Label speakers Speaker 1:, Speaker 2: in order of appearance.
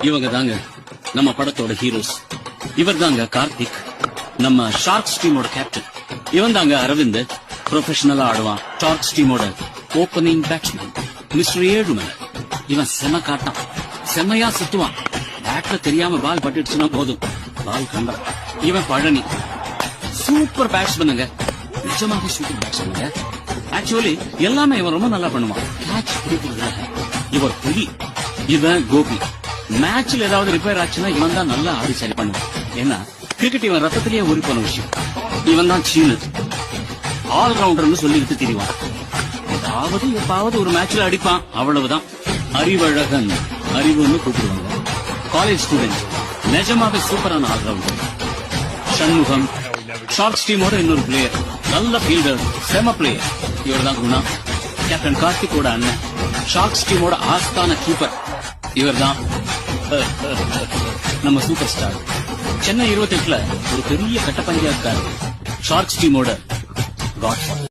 Speaker 1: இவங்க தாங்க நம்ம படத்தோட ஹீரோஸ். இவர் தாங்க கார்த்திக், நம்ம ஷார்க்ஸ் டீமோட கேப்டன். இவன் தாங்க அரவிந்த், ப்ரொஃபஷனலா ஆடுவான். ஷார்க்ஸ் டீமோட ஓப்பனிங் பேட்ஸ்மேன் மிஸ்டர் ஏழுமலை. இவன் செம காட்டான், செம்மையா சுத்துவான். பேட்ல தெரியாம பால் பட்டுடுச்சுன்னா போதும், பால் கண்டா. இவன் பழனி, சூப்பர் பேட்ஸ்மேனுங்க, நிஜமாக சூப்பர் பேட்ஸ்மேனுங்க. ஆக்சுவலி எல்லாமே இவன் ரொம்ப நல்லா பண்ணுவான். கேட்ச் பிடிக்கிறதுல இவர் புலி. இவன் கோபி, மேட்ச்ல ஏதாவது ரிப்பேர் ஆச்சுன்னா இவன் தான் நல்லா ஆடி சரி பண்ணுவான். ஏன்னா கிரிக்கெட் இவன் ரத்தத்திலேயே ஊறி போன விஷயம். இவன் தான் சீனு, ஆல்ரவுண்டர்னு சொல்லிட்டு திரிவான். ஏதாவது எப்பாவது ஒரு மேட்ச்ல அடிப்பான், அவ்வளவுதான். அறிவழகன், அறிவுன்னு கூப்பிடுவாங்க. காலேஜ் ஸ்டூடெண்ட், நிஜமாவே சூப்பரான ஆல்ரவுண்டர். சண்முகம், ஷார்க்ஸ் டீமோட இன்னொரு பிளேயர், நல்ல ஃபீல்டர், செம பிளேயர். இவர் தான் குணா, கேப்டன் கார்த்திகோட அண்ணன், ஷார்க்ஸ் டீமோட ஆஸ்தான கீப்பர். இவர் தான் நம்ம சூப்பர் ஸ்டார். சென்னை 28ல ஒரு பெரிய கட்டப்பஞ்சாயத்துக்காரர், ஷார்க்ஸ் டீமோட காட்ஃபாதர்.